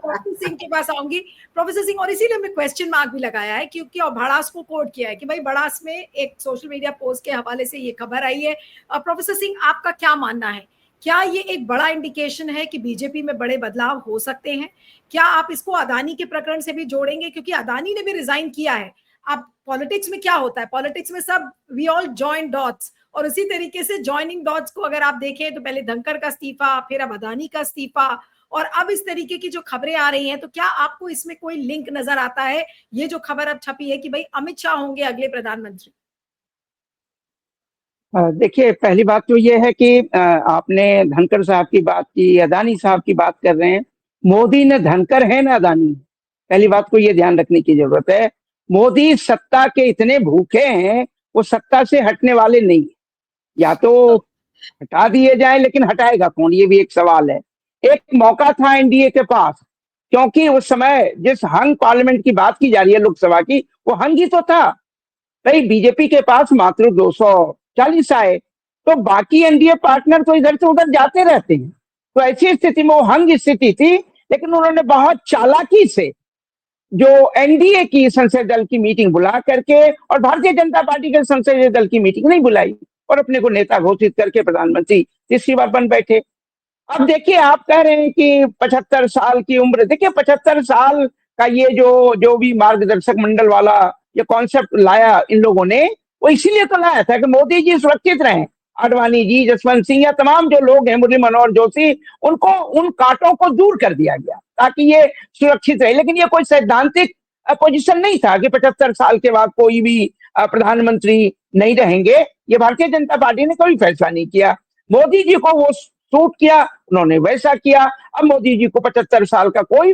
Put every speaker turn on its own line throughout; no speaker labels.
Professor Singh के पास आऊंगी। Professor Singh, और इसीलिए मैं क्वेश्चन मार्क भी लगाया है क्योंकि और भड़ास को कोट किया है कि भाई भड़ास में एक सोशल मीडिया पोस्ट के हवाले से ये खबर आई है। प्रोफेसर सिंह, आपका क्या मानना है? क्या ये एक बड़ा इंडिकेशन है कि बीजेपी में बड़े बदलाव हो सकते हैं? क्या आप इसको अदानी के प्रकरण से भी जोड़ेंगे, क्योंकि अदानी ने भी रिजाइन किया है? अब पॉलिटिक्स में क्या होता है, पॉलिटिक्स में सब वी ऑल जॉइन डॉट्स, और उसी तरीके से जॉइनिंग डॉट्स को अगर आप देखें तो पहले धनखड़ का इस्तीफा, फिर अब अदानी का इस्तीफा, और अब इस तरीके की जो खबरें आ रही हैं, तो क्या आपको इसमें कोई लिंक नजर आता है? ये जो खबर अब छपी है कि भाई अमित शाह होंगे अगले प्रधानमंत्री।
देखिए, पहली बात तो ये है कि आपने धनखड़ साहब की बात की, अदानी साहब की बात कर रहे हैं। मोदी न धनखड़ है न अदानी। पहली बात को ये ध्यान रखने की जरूरत है। मोदी सत्ता के इतने भूखे हैं, वो सत्ता से हटने वाले नहीं। या तो हटा दिए जाए, लेकिन हटाएगा कौन, ये भी एक सवाल है। एक मौका था एनडीए के पास, क्योंकि उस समय जिस हंग पार्लियामेंट की बात की जा रही है लोकसभा की, वो हंग ही तो था भाई। बीजेपी के पास मात्र 240 आए, तो बाकी एनडीए पार्टनर तो इधर से उधर जाते रहते हैं। तो ऐसी स्थिति में वो हंग स्थिति थी, लेकिन उन्होंने बहुत चालाकी से जो एनडीए की संसदीय दल की मीटिंग बुला करके, और भारतीय जनता पार्टी के संसदीय दल की मीटिंग नहीं बुलाई, और अपने को नेता घोषित करके प्रधानमंत्री तीसरी बार बन बैठे। अब देखिए, आप कह रहे हैं कि 75 साल की उम्र, देखिए 75 साल का ये जो भी मार्गदर्शक मंडल वाला ये कॉन्सेप्ट लाया इन लोगों ने, वो इसीलिए तो लाया था कि मोदी जी सुरक्षित रहें। आडवाणी जी, जसवंत सिंह, या तमाम जो लोग हैं, मुरली मनोहर जोशी, उनको उन कांटों को दूर कर दिया गया ताकि ये सुरक्षित रहे। लेकिन ये कोई सैद्धांतिक पोजीशन नहीं था कि 75 साल के बाद कोई भी प्रधानमंत्री नहीं रहेंगे। ये भारतीय जनता पार्टी ने कोई फैसला नहीं किया। मोदी जी को वो सूट किया, उन्होंने वैसा किया। अब मोदी जी को 75 साल का कोई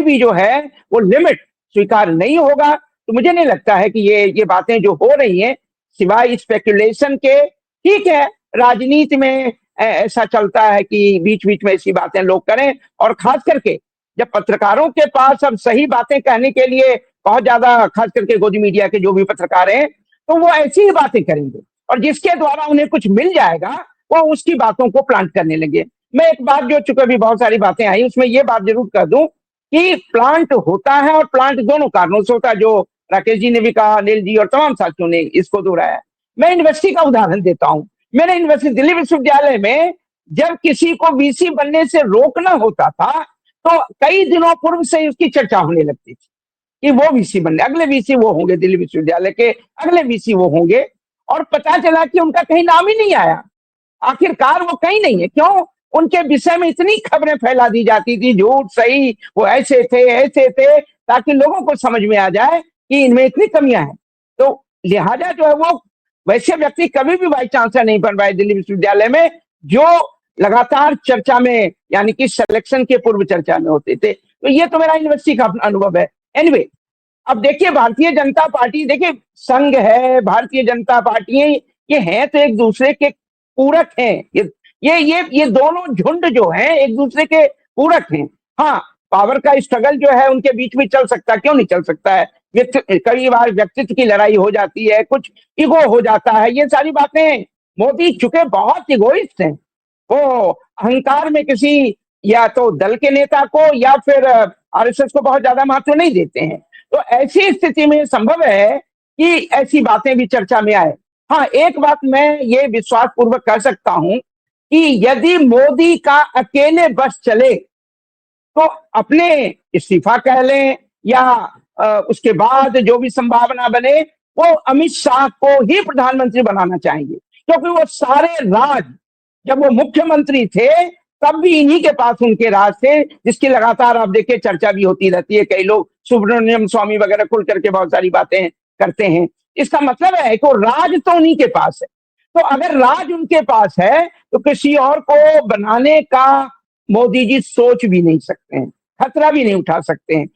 भी जो है वो लिमिट स्वीकार नहीं होगा। तो मुझे नहीं लगता है कि ये बातें जो हो रही हैं, सिवाय स्पेकुलेशन के, ठीक है, राजनीति में ऐसा चलता है कि बीच बीच में ऐसी बातें लोग करें, और खास करके जब पत्रकारों के पास अब सही बातें कहने के लिए बहुत ज्यादा, खास करके गोदी मीडिया के जो भी पत्रकार हैं, तो वो ऐसी ही बातें करेंगे, और जिसके द्वारा उन्हें कुछ मिल जाएगा वो उसकी बातों को प्लांट करने लगे। मैं एक बात, जो चूंकि अभी बहुत सारी बातें आई, उसमें ये बात जरूर कर दूं कि प्लांट होता है, और प्लांट दोनों कारणों से होता है, जो राकेश जी ने भी कहा, अनिल जी और तमाम साथियों ने इसको दोहराया। मैं यूनिवर्सिटी का उदाहरण देता हूं। मेरे यूनिवर्सिटी, दिल्ली विश्वविद्यालय में जब किसी को वीसी बनने से रोकना होता था, तो कई दिनों पूर्व से उसकी चर्चा होने लगती थी कि वो वीसी बनने, अगले वीसी वो होंगे, दिल्ली विश्वविद्यालय के अगले वीसी वो होंगे। और पता चला कि उनका कहीं नाम ही नहीं आया। आखिरकार वो कहीं नहीं है। क्यों? उनके विषय में इतनी खबरें फैला दी जाती थी, झूठ सही, वो ऐसे थे, ताकि लोगों को समझ में आ जाए कि इनमें इतनी कमियां हैं। तो लिहाजा जो है, वो वैसे व्यक्ति कभी भी वाइस चांसलर नहीं बन पाए दिल्ली विश्वविद्यालय में, जो लगातार चर्चा में, यानी कि सिलेक्शन के पूर्व चर्चा में होते थे। तो ये तो मेरा यूनिवर्सिटी का अनुभव है। एनीवे, अब देखिए, भारतीय जनता पार्टी, देखिए संघ है, भारतीय जनता पार्टी है, ये हैं तो एक दूसरे के पूरक हैं। ये दोनों झुंड जो हैं, एक दूसरे के पूरक हैं। हाँ, पावर का स्ट्रगल जो है उनके बीच में चल सकता है, क्यों नहीं चल सकता है। कई बार व्यक्तित्व की लड़ाई हो जाती है, कुछ ईगो हो जाता है, ये सारी बातें। मोदी चुके बहुत इगोइस्ट हैं। वो अहंकार में किसी, या तो दल के नेता को या फिर आरएसएस को बहुत ज्यादा महत्व नहीं देते हैं। तो ऐसी स्थिति में संभव है कि ऐसी बातें भी चर्चा में आए। हाँ, एक बात मैं ये विश्वास पूर्वक कह सकता हूं कि यदि मोदी का अकेले बस चले, तो अपने इस्तीफा कह लें या उसके बाद जो भी संभावना बने, वो अमित शाह को ही प्रधानमंत्री बनाना चाहेंगे। क्योंकि वो सारे राज, जब वो मुख्यमंत्री थे तब भी इन्हीं के पास उनके राज थे, जिसकी लगातार आप देखिए चर्चा भी होती रहती है। कई लोग, सुब्रमण्यम स्वामी वगैरह, खुल करके बहुत सारी बातें करते हैं। इसका मतलब है कि राज तो उन्हीं के पास है। तो अगर राज उनके पास है, तो किसी और को बनाने का मोदी जी सोच भी नहीं सकते हैं, खतरा भी नहीं उठा सकते हैं।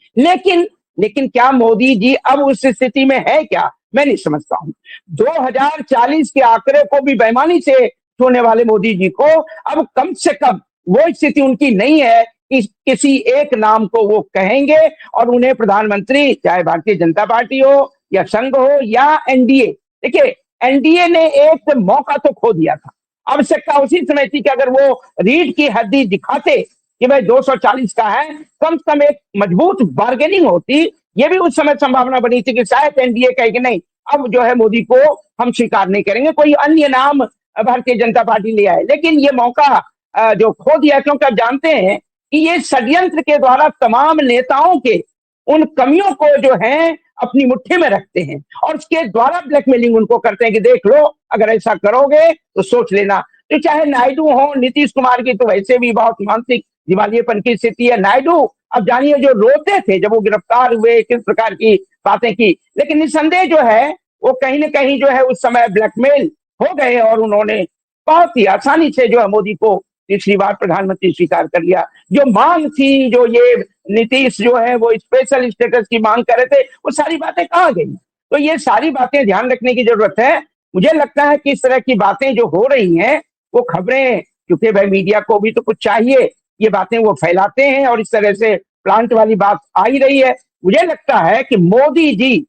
लेकिन क्या मोदी जी अब उस स्थिति में है क्या? मैं नहीं समझता हूं। 2040 के आंकड़े को भी बेईमानी से छूने वाले मोदी जी को अब कम से कम वो स्थिति उनकी नहीं है कि किसी एक नाम को वो कहेंगे और उन्हें प्रधानमंत्री, चाहे भारतीय जनता पार्टी हो या संघ हो या एनडीए। देखिए, एनडीए ने एक मौका तो खो दिया था। आवश्यकता उसी समय थी कि अगर वो रीढ़ की हड्डी दिखाते कि भाई 240 का है, कम से कम एक मजबूत बार्गेनिंग होती। ये भी उस समय संभावना बनी थी कि शायद एनडीए कहे कि नहीं, अब जो है मोदी को हम स्वीकार नहीं करेंगे, कोई अन्य नाम भारतीय जनता पार्टी ले आए। लेकिन ये मौका जो खो दिया, क्योंकि आप जानते हैं कि ये षड्यंत्र के द्वारा तमाम नेताओं के उन कमियों को जो है अपनी मुट्ठी में रखते हैं और उसके द्वारा ब्लैकमेलिंग उनको करते हैं कि देख लो, अगर ऐसा करोगे तो सोच लेना। तो चाहे नायडू हो, नीतीश कुमार की तो वैसे भी बहुत मानसिक दिवालियेपन की स्थिति है। नायडू अब जानिए जो रोते थे जब वो गिरफ्तार हुए, किस प्रकार की बातें की, लेकिन निस्संदेह जो है वो कहीं ना कहीं जो है उस समय ब्लैकमेल हो गए और उन्होंने बहुत ही आसानी से जो है मोदी को तीसरी बार प्रधानमंत्री स्वीकार कर लिया। जो मांग थी, जो ये नीतीश जो है वो स्पेशल स्टेटस की मांग कर रहे थे, वो सारी बातें कहाँ गई? तो ये सारी बातें ध्यान रखने की जरूरत है। मुझे लगता है कि इस तरह की बातें जो हो रही हैं, वो खबरें, क्योंकि भाई मीडिया को भी तो कुछ चाहिए, ये बातें वो फैलाते हैं और इस तरह से प्लांट वाली बात आ ही रही है। मुझे लगता है कि मोदी जी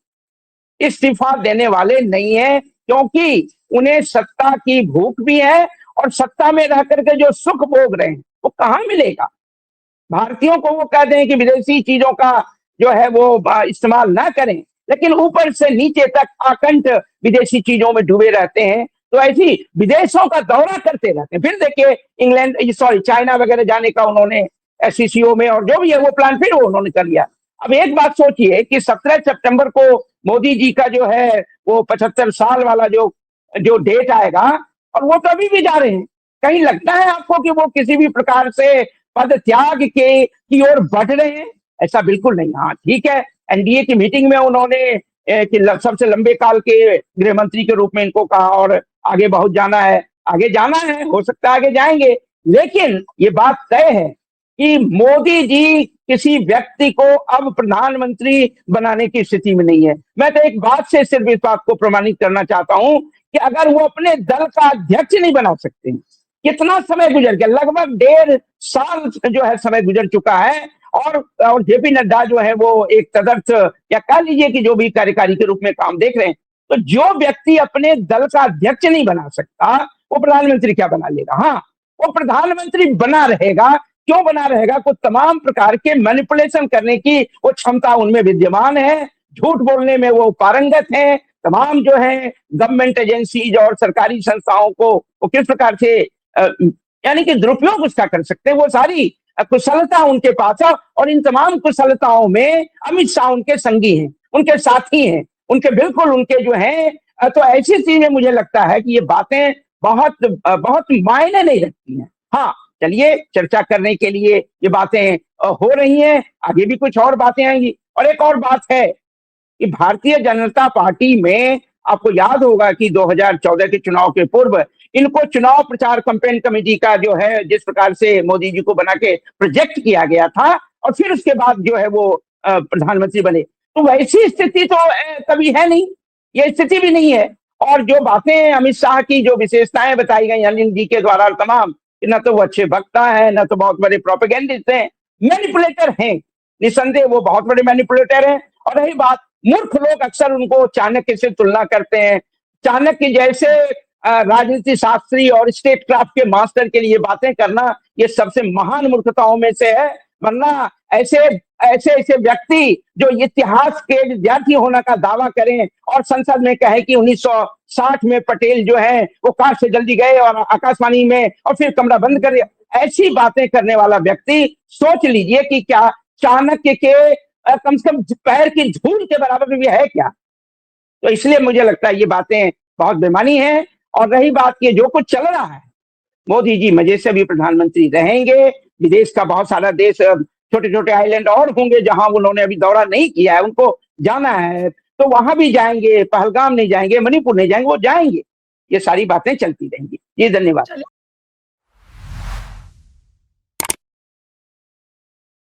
इस्तीफा देने वाले नहीं है, क्योंकि उन्हें सत्ता की भूख भी है और सत्ता में रह करके जो सुख भोग रहे हैं वो कहाँ मिलेगा। भारतीयों को वो कहते हैं कि विदेशी चीजों का जो है वो इस्तेमाल ना करें, लेकिन ऊपर से नीचे तक आकंठ विदेशी चीजों में डूबे रहते हैं। तो ऐसी विदेशों का दौरा करते रहते हैं। फिर देखिए इंग्लैंड, सॉरी, चाइना वगैरह जाने का उन्होंने एससीसीओ में और जो भी है वो प्लान फिर वो उन्होंने कर लिया। अब एक बात सोचिए कि 17 सितंबर को मोदी जी का जो है वो 75 साल वाला जो जो डेट आएगा, और वो तो अभी भी जा रहे हैं। कहीं लगता है आपको कि वो किसी भी प्रकार से पद त्याग के की ओर बढ़ रहे हैं? ऐसा बिल्कुल नहीं। हाँ ठीक है, एनडीए की मीटिंग में उन्होंने कि सबसे लंबे काल के गृह मंत्री के रूप में इनको कहा और आगे बहुत जाना है, आगे जाना है, हो सकता है आगे जाएंगे। लेकिन ये बात तय है कि मोदी जी किसी व्यक्ति को अब प्रधानमंत्री बनाने की स्थिति में नहीं है। मैं तो एक बात से सिर्फ इस बात को प्रमाणित करना चाहता हूं कि अगर वो अपने दल का अध्यक्ष नहीं बना सकते, कितना समय गुजर गया, लगभग 1.5 साल जो है समय गुजर चुका है, और जेपी नड्डा जो है वो एक तदर्थ या कह लीजिए कि जो भी कार्यकारी के रूप में काम देख रहे हैं। तो जो व्यक्ति अपने दल का अध्यक्ष नहीं बना सकता, वो प्रधानमंत्री क्या बना लेगा? हाँ, वो प्रधानमंत्री बना रहेगा। क्यों बना रहेगा? कुछ तमाम प्रकार के मैनिपुलेशन करने की वो क्षमता उनमें विद्यमान है, झूठ बोलने में वो पारंगत है। तमाम जो है गवर्नमेंट एजेंसीज और सरकारी संस्थाओं को वो किस प्रकार से यानी कि दुरुपयोग उसका कर सकते हैं, वो सारी कुशलता उनके पास है। और इन तमाम कुशलताओं में अमित शाह उनके संगी हैं, उनके साथी हैं, उनके बिल्कुल उनके जो हैं। तो ऐसी चीज में मुझे लगता है कि ये बातें बहुत बहुत मायने नहीं रखती हैं। हाँ, चलिए, चर्चा करने के लिए ये बातें हो रही हैं, आगे भी कुछ और बातें आएंगी। और एक और बात है कि भारतीय जनता पार्टी में आपको याद होगा कि 2014 के चुनाव के पूर्व इनको चुनाव प्रचार कैंपेन कमेटी का जो है जिस प्रकार से मोदी जी को बना के प्रोजेक्ट किया गया था, और फिर उसके बाद जो है वो प्रधानमंत्री बने। तो वैसी स्थिति तो कभी है नहीं, ये स्थिति भी नहीं है। और जो बातें अमित शाह की जो विशेषताएं बताई गई अनिल जी के द्वारा तमाम, न तो वो अच्छे वक्ता है, न तो बहुत बड़े प्रोपेगेंडिस्ट हैं, मैनिपुलेटर हैं। निसंदेह वो बहुत बड़े मैनिपुलेटर हैं। और रही बात, मूर्ख लोग अक्सर उनको चाणक्य से तुलना करते हैं। चाणक्य जैसे राजनीति शास्त्री और स्टेट क्राफ्ट के मास्टर के लिए बातें करना ये सबसे महान मूर्खताओं में से है। वरना ऐसे ऐसे ऐसे व्यक्ति जो इतिहास के विद्यार्थी होने का दावा करें और संसद में कहे कि 1960 में पटेल जो है वो कार से जल्दी गए और आकाशवाणी में और फिर कमरा बंद कर दिया, ऐसी बातें करने वाला व्यक्ति सोच लीजिए कि क्या चाणक्य के कम से कम पैर की धूल के बराबर भी है क्या? तो इसलिए मुझे लगता है ये बातें बहुत बेमानी हैं। और रही बात ये जो कुछ चल रहा है, मोदी जी मजे से भी प्रधानमंत्री रहेंगे। विदेश का बहुत सारा देश, छोटे छोटे आइलैंड और होंगे जहां उन्होंने अभी दौरा नहीं किया है, उनको जाना है तो वहां भी जाएंगे। पहलगाम नहीं जाएंगे, मणिपुर नहीं जाएंगे, वो जाएंगे। ये सारी बातें चलती रहेंगी। जी धन्यवाद।